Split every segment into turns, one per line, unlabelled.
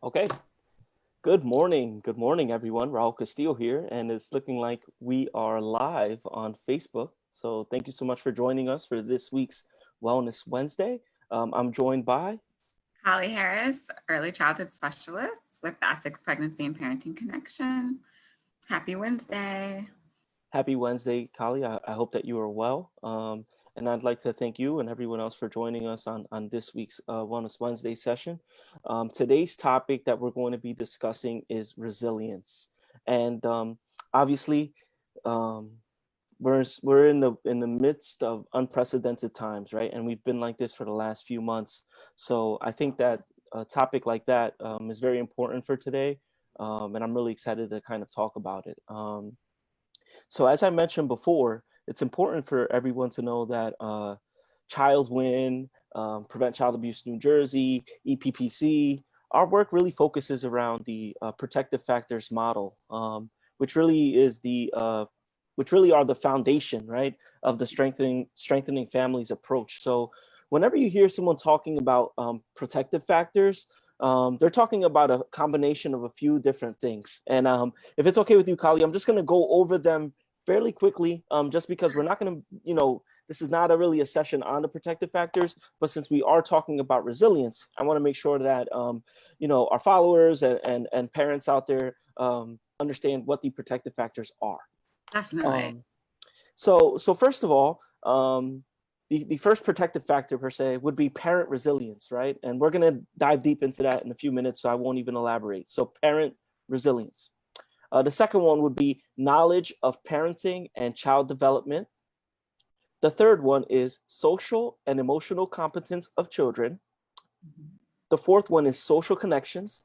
Okay. Good morning. Good morning, everyone. Raul Castillo here, and it's looking like we are live on Facebook. So thank you so much for joining us for this week's Wellness Wednesday. I'm joined by.
Holly Harris, early childhood specialist with the Essex Pregnancy and Parenting Connection. Happy Wednesday.
Happy Wednesday, Kali. I hope that you are well. And I'd like to thank you and everyone else for joining us on this week's Wellness Wednesday session. Today's topic that we're going to be discussing is resilience. And obviously, um, we're in the midst of unprecedented times, right? And we've been like this for the last few months. So I think that a topic like that is very important for today, and I'm really excited to kind of talk about it. So as I mentioned before, it's important for everyone to know that Child Win, Prevent Child Abuse New Jersey, EPPC, our work really focuses around the protective factors model, which really is which really are the foundation, right, of the strengthening families approach. So whenever you hear someone talking about protective factors, they're talking about a combination of a few different things. And if it's okay with you, Kali, I'm just going to go over them fairly quickly, just because we're not going to, this is not really a session on the protective factors, but since we are talking about resilience, I want to make sure that, our followers and parents out there understand what the protective factors are.
Definitely.
Um, so first of all, the first protective factor per se would be parent resilience, right? And we're going to dive deep into that in a few minutes, so I won't even elaborate. So parent resilience. The second one would be knowledge of parenting and child development. The third one is social and emotional competence of children. The fourth one is social connections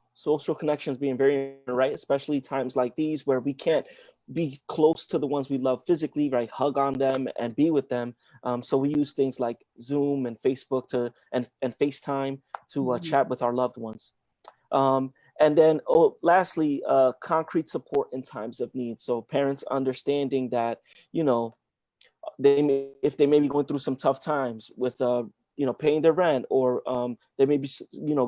being very right, especially times like these where we can't be close to the ones we love physically, right? Hug on them and be with them. So we use things like Zoom and Facebook and FaceTime to chat with our loved ones. And then lastly, concrete support in times of need. So parents understanding that, if they may be going through some tough times with paying their rent, or they may be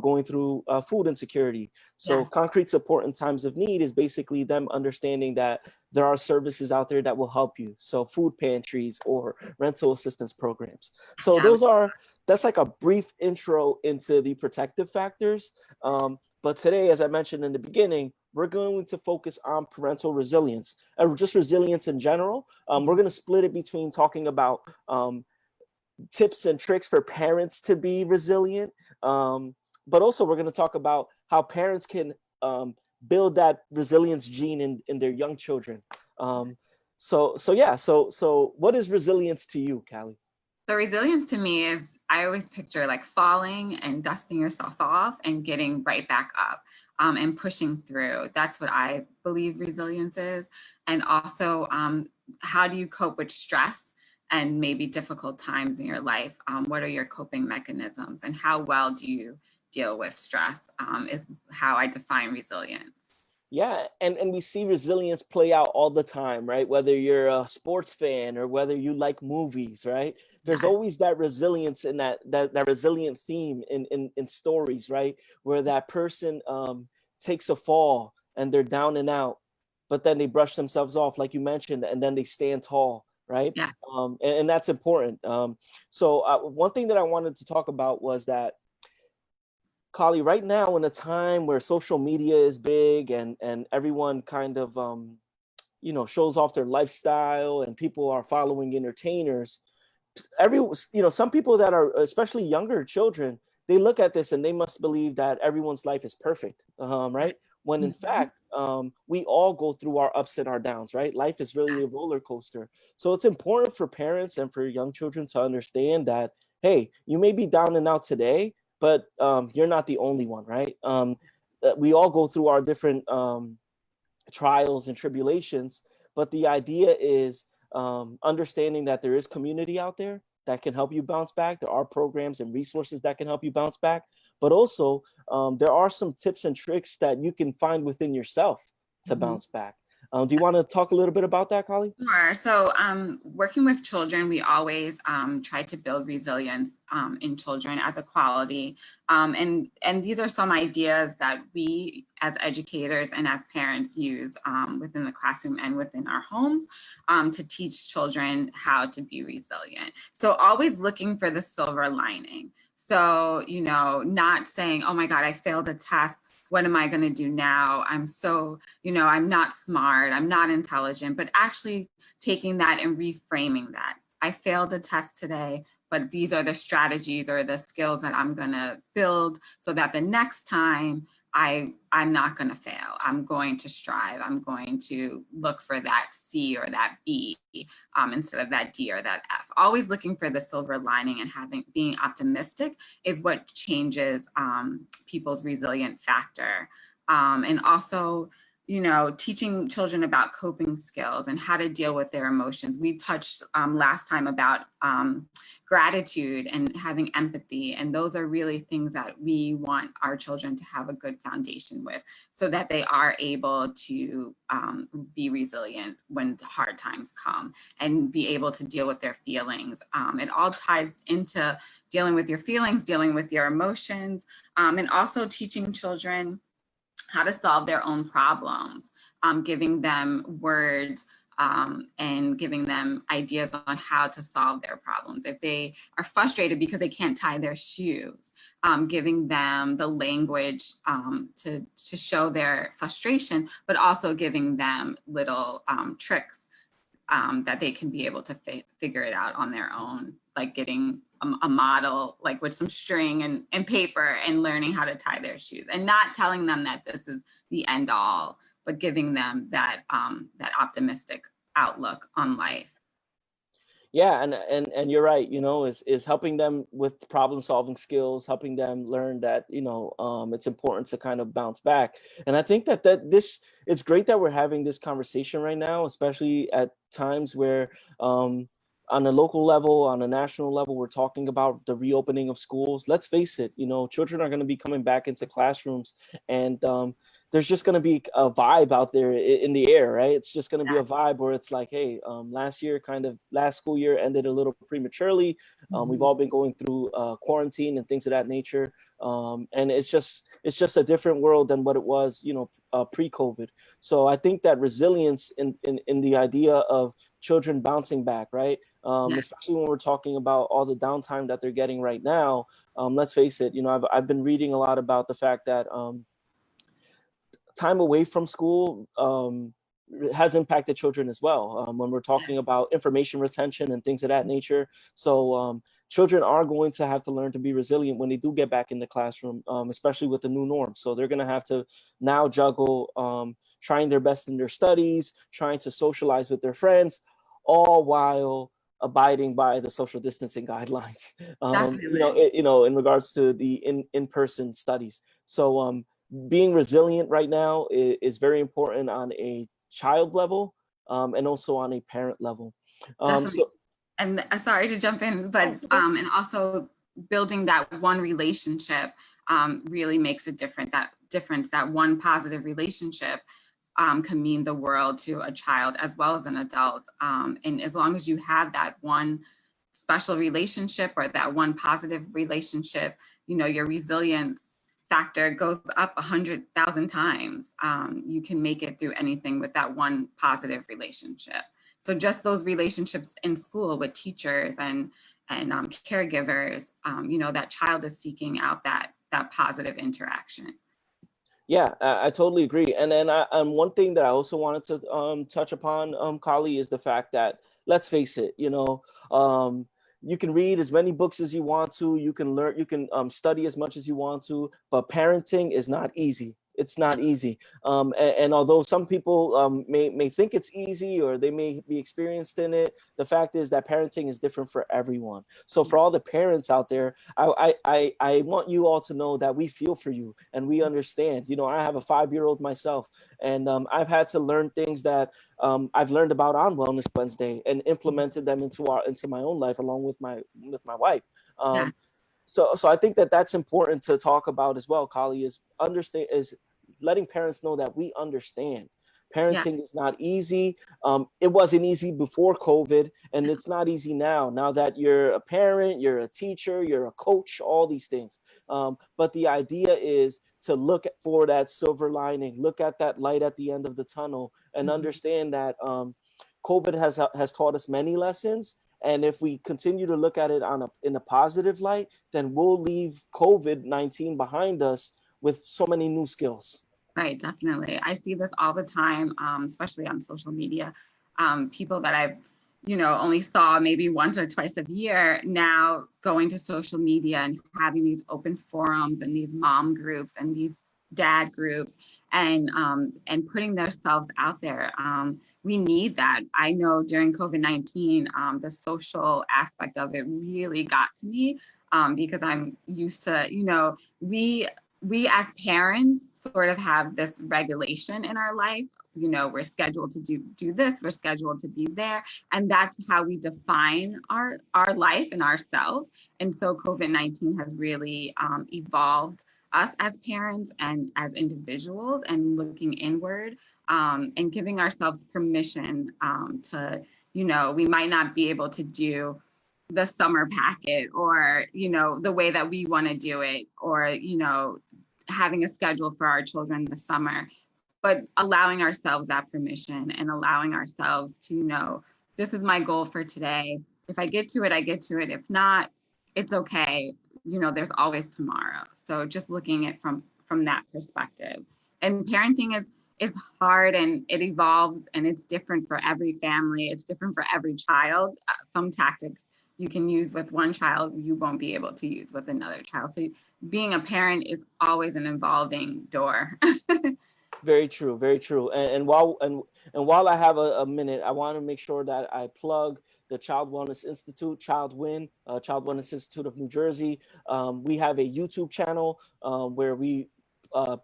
going through food insecurity. So
Yes.
concrete support in times of need is basically them understanding that there are services out there that will help you, so food pantries or rental assistance programs. So
Yeah.
that's like a brief intro into the protective factors. But today, as I mentioned in the beginning, we're going to focus on parental resilience and just resilience in general. We're going to split it between talking about tips and tricks for parents to be resilient, but also we're going to talk about how parents can build that resilience gene in their young children. So what is resilience to you, Callie?
So resilience to me is, I always picture like falling and dusting yourself off and getting right back up, and pushing through. That's what I believe resilience is. And also, how do you cope with stress and maybe difficult times in your life? What are your coping mechanisms, and how well do you deal with stress? Is how I define resilience.
Yeah, and we see resilience play out all the time, right? Whether you're a sports fan or whether you like movies, right? There's
Yes.
always that resilience in that resilient theme in stories, right? Where that person takes a fall and they're down and out, but then they brush themselves off, like you mentioned, and then they stand tall, right?
Yeah.
And that's important. So one thing that I wanted to talk about was that, Kali, right now in a time where social media is big and everyone kind of shows off their lifestyle and people are following entertainers, some people that are especially younger children, they look at this and they must believe that everyone's life is perfect, right? When in
Mhm.
fact, we all go through our ups and our downs, right? Life is really a roller coaster. So it's important for parents and for young children to understand that, hey, you may be down and out today, but you're not the only one, right? We all go through our different trials and tribulations, but the idea is understanding that there is community out there that can help you bounce back. There are programs and resources that can help you bounce back, but also there are some tips and tricks that you can find within yourself to
Mhm.
bounce back. Do you want to talk a little bit about that, Kali?
Sure. So, working with children, we always try to build resilience in children as a quality. And these are some ideas that we, as educators and as parents, use within the classroom and within our homes to teach children how to be resilient. So, always looking for the silver lining. So, not saying, "Oh my God, I failed a test. What am I going to do now? I'm so, I'm not smart, I'm not intelligent," but actually taking that and reframing that. I failed a test today, but these are the strategies or the skills that I'm going to build so that the next time I'm not going to fail. I'm going to strive. I'm going to look for that C or that B instead of that D or that F. Always looking for the silver lining and being optimistic is what changes people's resilient factor. And also, teaching children about coping skills and how to deal with their emotions. We touched last time about gratitude and having empathy. And those are really things that we want our children to have a good foundation with so that they are able to be resilient when the hard times come and be able to deal with their feelings. It all ties into dealing with your feelings, dealing with your emotions, and also teaching children how to solve their own problems, giving them words and giving them ideas on how to solve their problems. If they are frustrated because they can't tie their shoes, giving them the language to show their frustration, but also giving them little tricks that they can be able to figure it out on their own, like getting a model, like with some string and paper, and learning how to tie their shoes, and not telling them that this is the end all, but giving them that that optimistic outlook on life.
Yeah, and you're right, is helping them with problem solving skills, helping them learn that, it's important to kind of bounce back. And I think that this, it's great that we're having this conversation right now, especially at times where on a local level, on a national level, we're talking about the reopening of schools. Let's face it, children are going to be coming back into classrooms, and there's just going to be a vibe out there in the air, right? It's just going to be a vibe where it's like, hey, last school year ended a little prematurely. We've all been going through quarantine and things of that nature. And it's just a different world than what it was, pre-COVID. So I think that resilience in the idea of children bouncing back, right? Especially when we're talking about all the downtime that they're getting right now. Let's face it, I've been reading a lot about the fact that time away from school has impacted children as well, when we're talking about information retention and things of that nature. So children are going to have to learn to be resilient when they do get back in the classroom, especially with the new norm. So they're going to have to now juggle trying their best in their studies, trying to socialize with their friends, all while abiding by the social distancing guidelines, in regards to the in-person studies. So being resilient right now is very important on a child level, and also on a parent level.
And sorry to jump in, but and also building that one relationship really makes a difference. That one positive relationship can mean the world to a child as well as an adult. And as long as you have that one special relationship or that one positive relationship, your resilience factor goes up 100,000 times. You can make it through anything with that one positive relationship. So just those relationships in school with teachers and caregivers, that child is seeking out that positive interaction.
Yeah, I totally agree. And then one thing that I also wanted to touch upon, Kali, is the fact that, let's face it, you can read as many books as you want to, you can learn, you can study as much as you want to, but parenting is not easy. It's not easy. And although some people may think it's easy, or they may be experienced in it, the fact is that parenting is different for everyone. So for all the parents out there, I want you all to know that we feel for you and we understand. I have a 5-year-old myself, and I've had to learn things that I've learned about on Wellness Wednesday and implemented them into my own life along with my wife. So I think that that's important to talk about as well, Kali, is letting parents know that we understand.
Yeah.
Parenting is not easy. It wasn't easy before COVID, and it's not easy now. Now that you're a parent, you're a teacher, you're a coach, all these things. But the idea is to look for that silver lining, look at that light at the end of the tunnel, and
Mhm.
understand that COVID has taught us many lessons. And if we continue to look at it in a positive light, then we'll leave COVID-19 behind us with so many new skills.
Right, definitely. I see this all the time, especially on social media. People that I've, only saw maybe once or twice a year now going to social media and having these open forums and these mom groups and these dad groups and putting themselves out there. We need that. I know during COVID-19, the social aspect of it really got to me because I'm used to, we as parents sort of have this regulation in our life. We're scheduled to do this, we're scheduled to be there, and that's how we define our life and ourselves. And so COVID-19 has really evolved us as parents and as individuals, and looking inward, and giving ourselves permission to, we might not be able to do the summer packet, or the way that we want to do it, or having a schedule for our children this summer, but allowing ourselves that permission and allowing ourselves to know, this is my goal for today. If I get to it, I get to it. If not, it's okay. There's always tomorrow. So just looking at from that perspective. And parenting is hard, and it evolves, and it's different for every family. It's different for every child. Some tactics you can use with one child, you won't be able to use with another child. So being a parent is always an evolving door.
Very true, very true. And while I have a minute, I want to make sure that I plug the Child Wellness Institute, Child Win, Child Wellness Institute of New Jersey. We have a YouTube channel where we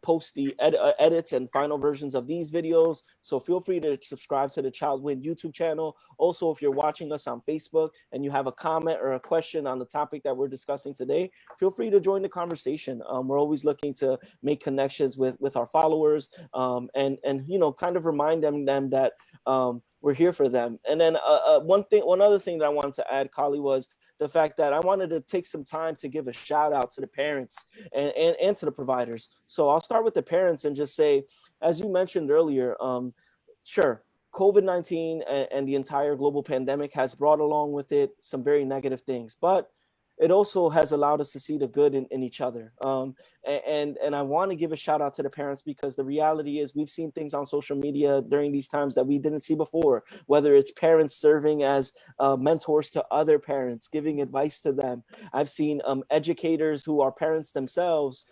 post the edits and final versions of these videos. So feel free to subscribe to the Child Win YouTube channel. Also, if you're watching us on Facebook and you have a comment or a question on the topic that we're discussing today, feel free to join the conversation. We're always looking to make connections with our followers, and kind of remind them that we're here for them. And then one other thing that I wanted to add, Kali, was the fact that I wanted to take some time to give a shout out to the parents and to the providers. So I'll start with the parents and just say, as you mentioned earlier, sure, COVID-19 and the entire global pandemic has brought along with it some very negative things, but it also has allowed us to see the good in each other. And I want to give a shout out to the parents, because the reality is we've seen things on social media during these times that we didn't see before, whether it's parents serving as mentors to other parents, giving advice to them. I've seen educators who are parents themselves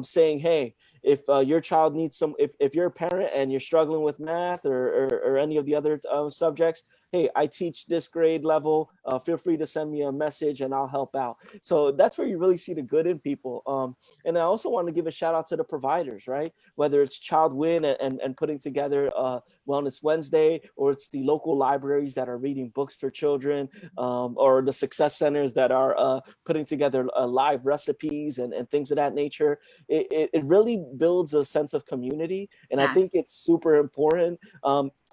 saying, hey, if your child needs if you're a parent and you're struggling with math or any of the other subjects, hey, I teach this grade level. Feel free to send me a message and I'll help out. So that's where you really see the good in people. And I also want to give a shout out to the providers, right? Whether it's Child Win and putting together Wellness Wednesday, or it's the local libraries that are reading books for children, or the success centers that are putting together live recipes and things of that nature. It really builds a sense of community. And I
Yeah.
think it's super important.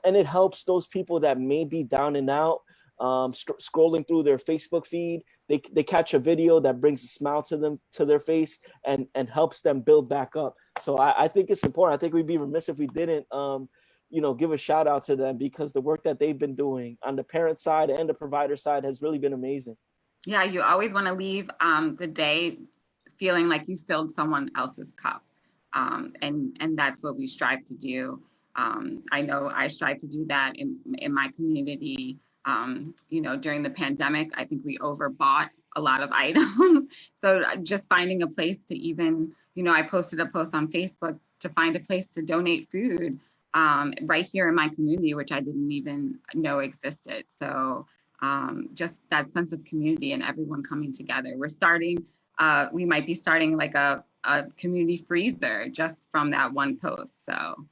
And it helps those people that may be down and out, scrolling through their Facebook feed. They catch a video that brings a smile to their face and helps them build back up. So I think it's important. I think we'd be remiss if we didn't give a shout out to them, because the work that they've been doing on the parent side and the provider side has really been amazing.
Yeah, you always want to leave the day feeling like you filled someone else's cup. And that's what we strive to do. I know I strive to do that in my community. During the pandemic, I think we overbought a lot of items. So just finding a place to even, I posted a post on Facebook to find a place to donate food right here in my community, which I didn't even know existed. So just that sense of community and everyone coming together. We might be starting like a community freezer just from that one post. So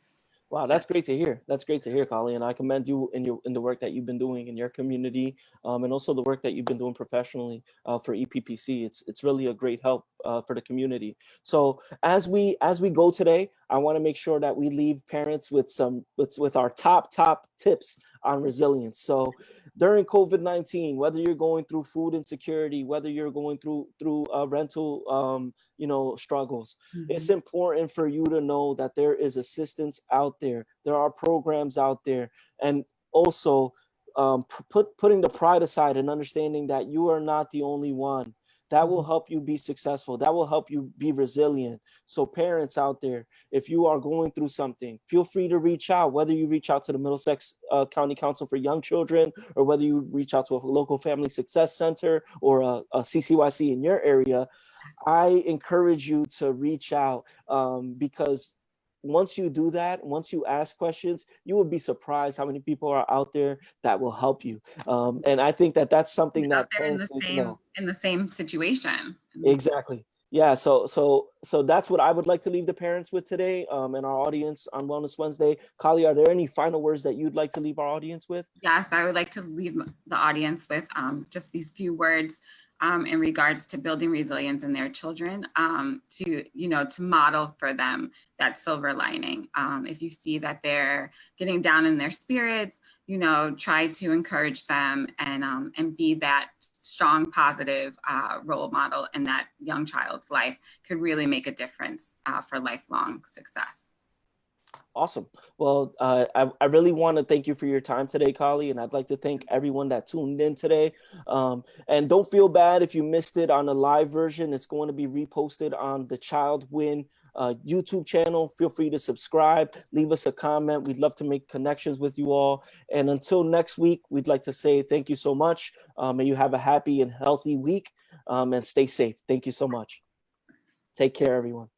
Wow, that's great to hear. That's great to hear, Kali, and I commend you in the work that you've been doing in your community, and also the work that you've been doing professionally for EPPC. It's really a great help for the community. So as we go today, I want to make sure that we leave parents with some with our top tips on resilience. So during COVID-19, whether you're going through food insecurity, whether you're going through rental struggles, it's
Mhm.
important for you to know that there is assistance out there. There are programs out there, and also putting the pride aside and understanding that you are not the only one. That will
Mhm.
help you be successful. That will help you be resilient. So parents out there, if you are going through something, feel free to reach out, whether you reach out to the Middlesex County Council for Young Children, or whether you reach out to a local family success center or a CCYC in your area. I encourage you to reach out, because once you do that, once you ask questions, you will be surprised how many people are out there that will help you. And I think that that's something
Out
that
there
parents need to know.
in the same situation.
Exactly. Yeah. So that's what I would like to leave the parents with today, and our audience on Wellness Wednesday. Kali, are there any final words that you'd like to leave our audience with?
Yes, I would like to leave the audience with just these few words in regards to building resilience in their children, to model for them that silver lining. If you see that they're getting down in their spirits, try to encourage them and be that strong, positive role model in that young child's life. Could really make a difference for lifelong success.
Awesome. Well, I really want to thank you for your time today, Kali, and I'd like to thank everyone that tuned in today. And don't feel bad if you missed it on the live version. It's going to be reposted on the Child Win YouTube channel. Feel free to subscribe, leave us a comment. We'd love to make connections with you all. And until next week, we'd like to say thank you so much. May you have a happy and healthy week, and stay safe. Thank you so much. Take care, everyone.